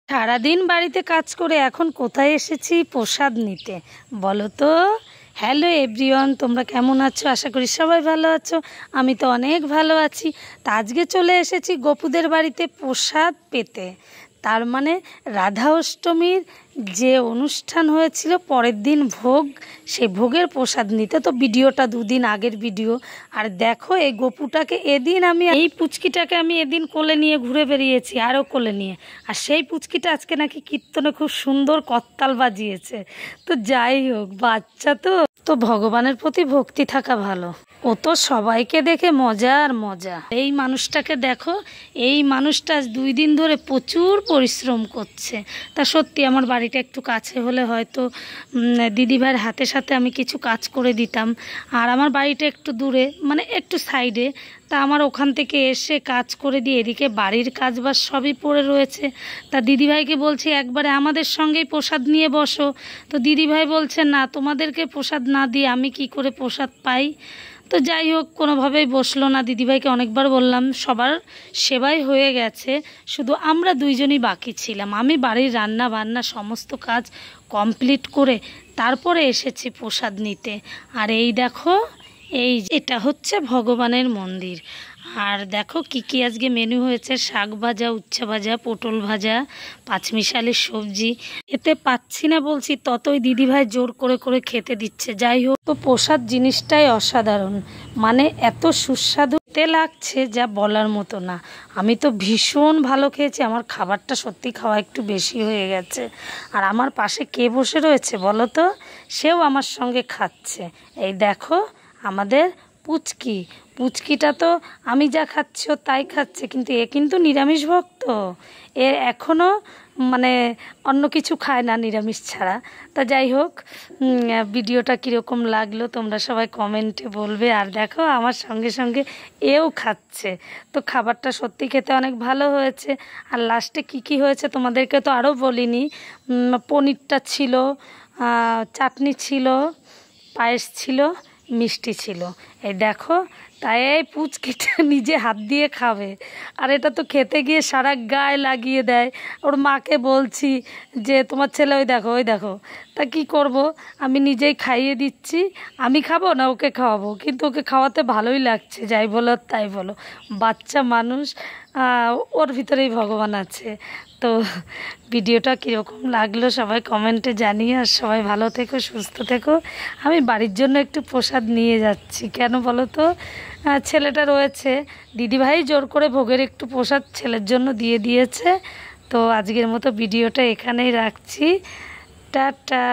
সারাদিন বাড়িতে কাজ করে এখন কোথায় এসেছি প্রসাদ নিতে বলো তো। হ্যালো এভরিওয়ান, তোমরা কেমন আছো? আশা করি সবাই ভালো আছো। আমি তো অনেক ভালো আছি। তা আজকে চলে এসেছি গোপুদের বাড়িতে প্রসাদ পেতে। তার মানে রাধা অষ্টমীর যে অনুষ্ঠান হয়েছিল পরের দিন ভোগ, সেই ভোগের প্রসাদ নিতে। তো ভিডিওটা দুদিন আগের ভিডিও। আর দেখো এই গপুটাকে এই পুচকিটাকে আমি এদিন কোলে নিয়ে ঘুরে বেরিয়েছি, আরও কোলে নিয়ে। আর সেই পুচকিটা আজকে নাকি কীর্তনে খুব সুন্দর করতাল বাজিয়েছে। তো যাই হোক, বাচ্চা তো তো ভগবানের প্রতি ভক্তি থাকা ভালো। ও তো সবাইকে দেখে মজা আর মজা। এই মানুষটাকে দেখো, এই মানুষটা 2 দিন ধরে প্রচুর পরিশ্রম করছে। তা সত্যি আমার বাড়িটা একটু কাছে হলে হয়তো দিদিভাইয়ের হাতে সাথে আমি কিছু কাজ করে দিতাম। আর আমার বাড়িটা একটু দূরে, মানে একটু সাইডে। তা আমার ওখান থেকে এসে কাজ করে দিয়ে এদিকে বাড়ির কাজ বাজ সবই পড়ে রয়েছে। তা দিদিভাইকে বলছি একবারে আমাদের সঙ্গেই প্রসাদ নিয়ে বসো। তো দিদিভাই বলছে না, তোমাদেরকে প্রসাদ না দিয়ে আমি কি করে প্রসাদ পাই। তো যাই হোক, কোনোভাবেই বসলো না। দিদিভাইকে অনেকবার বললাম, সবার সেবাই হয়ে গেছে, শুধু আমরা 2জনই বাকি ছিলাম। আমি বাড়ির রান্না বান্না সমস্ত কাজ কমপ্লিট করে তারপরে এসেছি প্রসাদ নিতে। আর এই দেখো, এটা হচ্ছে ভগবানের মন্দির। আর দেখো কি কি আজকে মেনু হয়েছে: শাক ভাজা, উচ্ছে ভাজা, পটল ভাজা, পাঁচমিশালি সবজি। এতে পাচ্ছি না বলছি, ততই দিদিভাই জোর করে করে খেতে দিচ্ছে। যাই হোক, তো প্রসাদ জিনিসটাই অসাধারণ, মানে এত সুস্বাদু লাগছে যা বলার মতো না। আমি তো ভীষণ ভালো খেয়েছি। আমার খাবারটা সত্যি খাওয়া একটু বেশি হয়ে গেছে। আর আমার পাশে কে বসে রয়েছে বলো তো? সেও আমার সঙ্গে খাচ্ছে। এই দেখো আমাদের পুচকিটা তো আমি যা খাচ্ছি ও তাই খাচ্ছে, কিন্তু এ কিন্তু নিরামিষ ভক্ত। এ এখনও মানে অন্য কিছু খায় না নিরামিষ ছাড়া। তা যাই হোক, ভিডিওটা কীরকম লাগলো তোমরা সবাই কমেন্টে বলবে। আর দেখো আমার সঙ্গে সঙ্গে এও খাচ্ছে। তো খাবারটা সত্যি খেতে অনেক ভালো হয়েছে। আর লাস্টে কি হয়েছে তোমাদেরকে তো আরও বলিনি। পনিরটা ছিল, চাটনি ছিল, পায়েস ছিল, মিষ্টি ছিল। এই দেখো, তাই এই পুচকিটা নিজে হাত দিয়ে খাবে। আর এটা তো খেতে গিয়ে সারা গায়ে লাগিয়ে দেয়। ওর মাকে বলছি যে তোমার ছেলে ওই দেখো। তা কি করব, আমি নিজেই খাইয়ে দিচ্ছি। আমি খাবো না ওকে খাওয়াবো, কিন্তু ওকে খাওয়াতে ভালোই লাগছে। যাই বলো তাই বলো, বাচ্চা মানুষ, ওর ভিতরেই ভগবান আছে। তো ভিডিওটা কীরকম লাগলো সবাই কমেন্টে জানিয়ে। আর সবাই ভালো থেকো, সুস্থ থেকো। আমি বাড়ির জন্য একটু প্রসাদ নিয়ে যাচ্ছি। কেন বলো তো? ছেলেটা রয়েছে, দিদিভাই জোর করে ভোগের একটু প্রসাদ ছেলের জন্য দিয়ে দিয়েছে। তো আজকের মতো ভিডিওটা এখানেই রাখছি। টাটা।